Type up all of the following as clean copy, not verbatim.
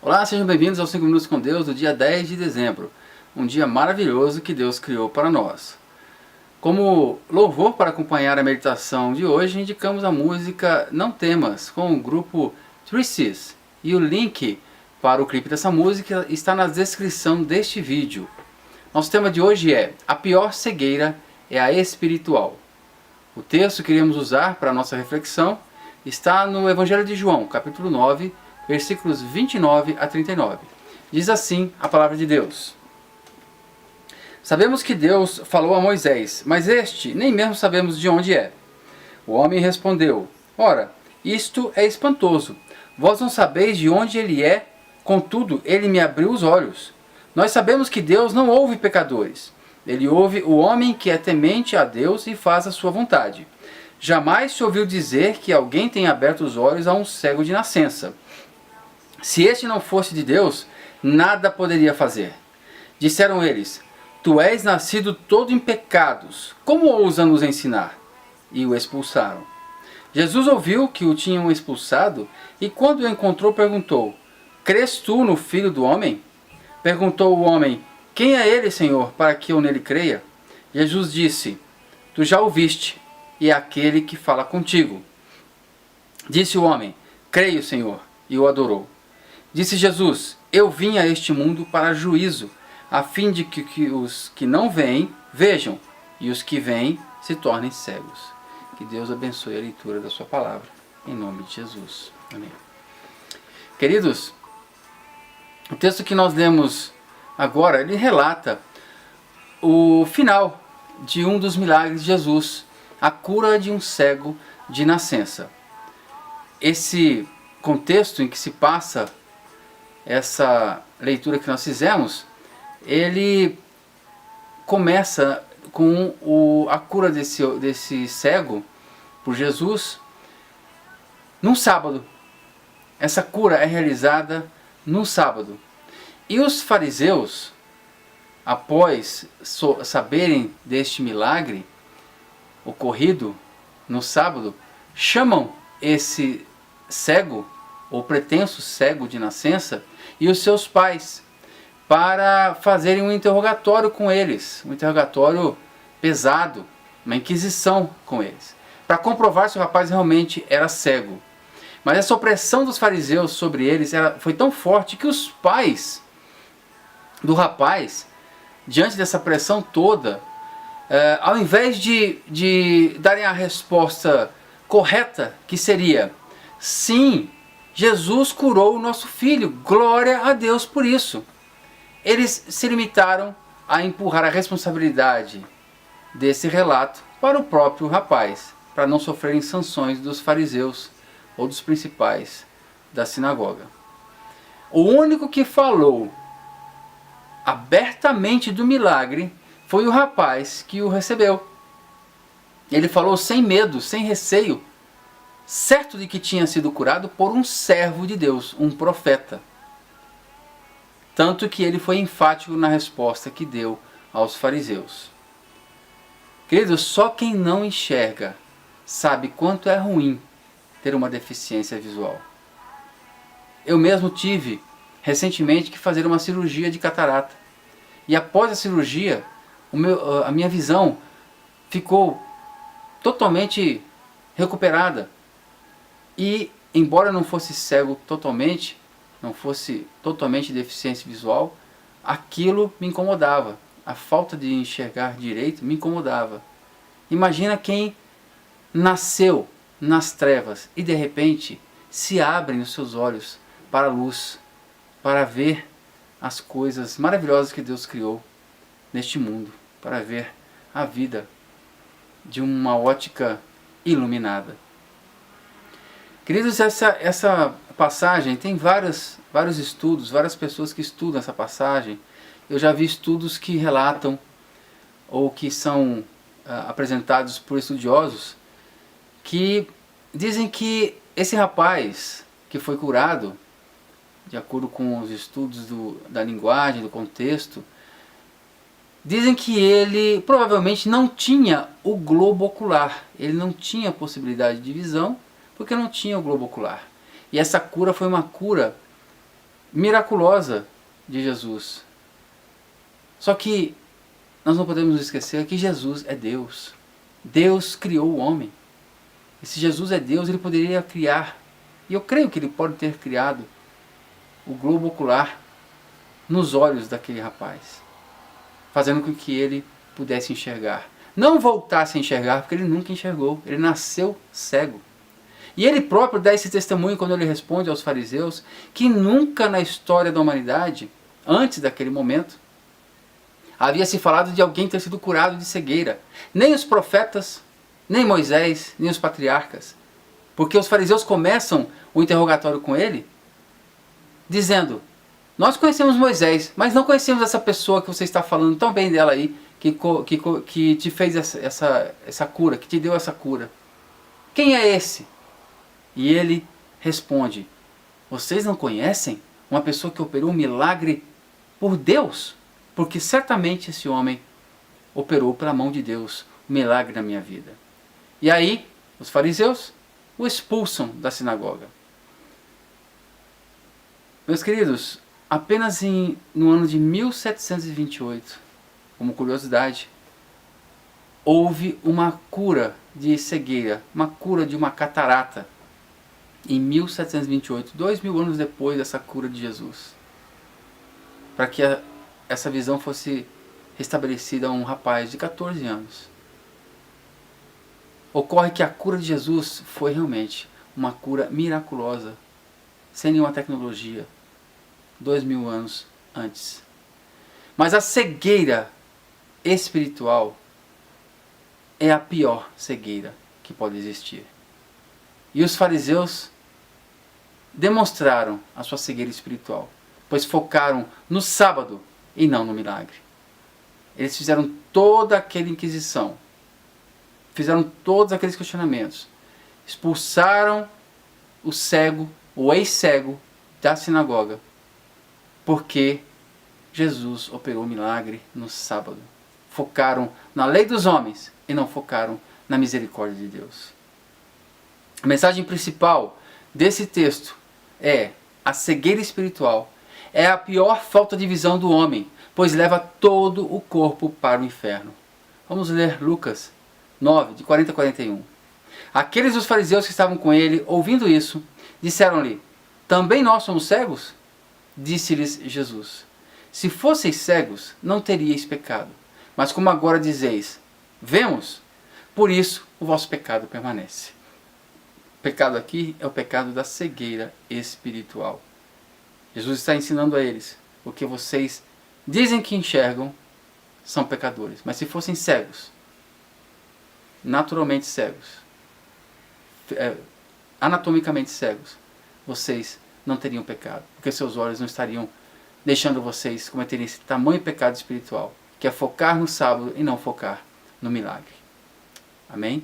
Olá, sejam bem-vindos aos 5 Minutos com Deus do dia 10 de dezembro, um dia maravilhoso que Deus criou para nós. Como louvor para acompanhar a meditação de hoje, indicamos a música Não Temas, com o grupo Three Seas, e o link para o clipe dessa música está na descrição deste vídeo. Nosso tema de hoje é A pior cegueira é a espiritual. O texto que iremos usar para a nossa reflexão está no Evangelho de João, capítulo 9, versículos 29 a 39. Diz assim a palavra de Deus: Sabemos que Deus falou a Moisés, mas este nem mesmo sabemos de onde é. O homem respondeu: Ora, isto é espantoso. Vós não sabeis de onde ele é, contudo ele me abriu os olhos. Nós sabemos que Deus não ouve pecadores. Ele ouve o homem que é temente a Deus e faz a sua vontade. Jamais se ouviu dizer que alguém tenha aberto os olhos a um cego de nascença. Se este não fosse de Deus, nada poderia fazer. Disseram eles: Tu és nascido todo em pecados, como ousa nos ensinar? E o expulsaram. Jesus ouviu que o tinham expulsado e quando o encontrou perguntou: Crês tu no Filho do Homem? Perguntou o homem: Quem é ele, Senhor, para que eu nele creia? Jesus disse: Tu já o viste, e é aquele que fala contigo. Disse o homem: Creio, Senhor, e o adorou. Disse Jesus: Eu vim a este mundo para juízo, a fim de que os que não veem, vejam, e os que veem se tornem cegos. Que Deus abençoe a leitura da sua palavra, em nome de Jesus. Amém. Queridos, o texto que nós lemos agora, ele relata o final de um dos milagres de Jesus, a cura de um cego de nascença. Esse contexto em que se passa essa leitura que nós fizemos, ele começa com a cura desse cego por Jesus num sábado. Essa cura é realizada num sábado. E os fariseus, após saberem deste milagre ocorrido no sábado, chamam esse cego, ou pretenso cego de nascença, e os seus pais, para fazerem um interrogatório com eles, um interrogatório pesado, uma inquisição com eles, para comprovar se o rapaz realmente era cego. Mas essa opressão dos fariseus sobre eles foi tão forte que os pais do rapaz, diante dessa pressão toda, ao invés de darem a resposta correta, que seria: sim, Jesus curou o nosso filho, glória a Deus por isso, eles se limitaram a empurrar a responsabilidade desse relato para o próprio rapaz, para não sofrerem sanções dos fariseus ou dos principais da sinagoga. O único que falou abertamente do milagre foi o rapaz que o recebeu. Ele falou sem medo, sem receio, certo de que tinha sido curado por um servo de Deus, um profeta. Tanto que ele foi enfático na resposta que deu aos fariseus. Queridos, só quem não enxerga sabe quanto é ruim ter uma deficiência visual. Eu mesmo tive recentemente que fazer uma cirurgia de catarata. E após a cirurgia, a minha visão ficou totalmente recuperada. E, embora eu não fosse cego totalmente, não fosse totalmente deficiente visual, aquilo me incomodava. A falta de enxergar direito me incomodava. Imagina quem nasceu nas trevas e de repente se abrem os seus olhos para a luz, para ver as coisas maravilhosas que Deus criou neste mundo, para ver a vida de uma ótica iluminada. Queridos, essa passagem tem vários estudos, várias pessoas que estudam essa passagem. Eu já vi estudos que relatam, ou que são apresentados por estudiosos, que dizem que esse rapaz que foi curado, de acordo com os estudos da linguagem, do contexto, dizem que ele provavelmente não tinha o globo ocular, ele não tinha possibilidade de visão, porque não tinha o globo ocular. E essa cura foi uma cura miraculosa de Jesus. Só que nós não podemos nos esquecer que Jesus é Deus. Deus criou o homem. E se Jesus é Deus, ele poderia criar, e eu creio que ele pode ter criado, o globo ocular nos olhos daquele rapaz, fazendo com que ele pudesse enxergar. Não voltasse a enxergar, porque ele nunca enxergou, ele nasceu cego. E ele próprio dá esse testemunho quando ele responde aos fariseus que nunca na história da humanidade, antes daquele momento, havia se falado de alguém ter sido curado de cegueira. Nem os profetas, nem Moisés, nem os patriarcas. Porque os fariseus começam o interrogatório com ele, dizendo: nós conhecemos Moisés, mas não conhecemos essa pessoa que você está falando tão bem dela aí, que te fez essa cura, que te deu essa cura. Quem é esse? E ele responde: vocês não conhecem uma pessoa que operou um milagre por Deus? Porque certamente esse homem operou pela mão de Deus um milagre na minha vida. E aí, os fariseus o expulsam da sinagoga. Meus queridos, apenas no ano de 1728, como curiosidade, houve uma cura de cegueira, uma cura de uma catarata, em 1728, 2000 anos depois dessa cura de Jesus, para que essa visão fosse restabelecida a um rapaz de 14 anos. Ocorre que a cura de Jesus foi realmente uma cura miraculosa, sem nenhuma tecnologia, 2000 anos antes. Mas a cegueira espiritual é a pior cegueira que pode existir. E os fariseus demonstraram a sua cegueira espiritual, pois focaram no sábado e não no milagre. Eles fizeram toda aquela inquisição, fizeram todos aqueles questionamentos, expulsaram o cego, o ex-cego, da sinagoga, porque Jesus operou o milagre no sábado. Focaram na lei dos homens e não focaram na misericórdia de Deus. A mensagem principal desse texto é: a cegueira espiritual é a pior falta de visão do homem, pois leva todo o corpo para o inferno. Vamos ler Lucas 9, de 40 a 41. Aqueles dos fariseus que estavam com ele, ouvindo isso, disseram-lhe: também nós somos cegos? Disse-lhes Jesus: se fosseis cegos, não teríeis pecado. Mas como agora dizeis: vemos, por isso o vosso pecado permanece. O pecado aqui é o pecado da cegueira espiritual. Jesus está ensinando a eles: porque vocês dizem que enxergam, são pecadores. Mas se fossem cegos, naturalmente cegos, anatomicamente cegos, vocês não teriam pecado, porque seus olhos não estariam deixando vocês cometerem esse tamanho pecado espiritual, que é focar no sábado e não focar no milagre. Amém?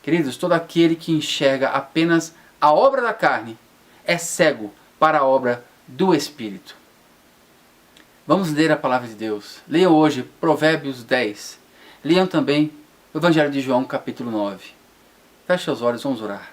Queridos, todo aquele que enxerga apenas a obra da carne é cego para a obra do Espírito. Vamos ler a palavra de Deus. Leiam hoje Provérbios 10. Leiam também o Evangelho de João, capítulo 9. Feche os olhos, vamos orar.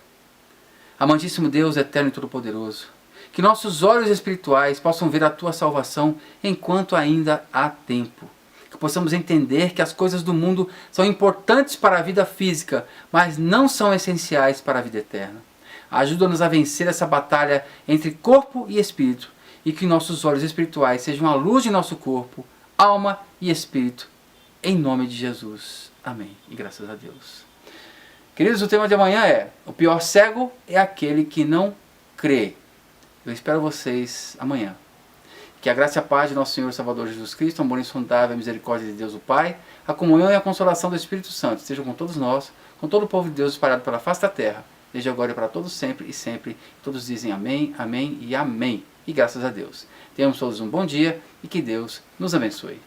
Amantíssimo Deus, eterno e todo-poderoso, que nossos olhos espirituais possam ver a Tua salvação enquanto ainda há tempo. Que possamos entender que as coisas do mundo são importantes para a vida física, mas não são essenciais para a vida eterna. Ajuda-nos a vencer essa batalha entre corpo e espírito, e que nossos olhos espirituais sejam a luz de nosso corpo, alma e espírito. Em nome de Jesus. Amém. E graças a Deus. Queridos, o tema de amanhã é: o pior cego é aquele que não crê. Eu espero vocês amanhã. Que a graça e a paz de nosso Senhor e Salvador Jesus Cristo, o amor insondável e a misericórdia de Deus o Pai, a comunhão e a consolação do Espírito Santo estejam com todos nós, com todo o povo de Deus espalhado pela face da terra, desde agora e para todos sempre e sempre. Todos dizem amém, amém e amém. E graças a Deus. Tenhamos todos um bom dia e que Deus nos abençoe.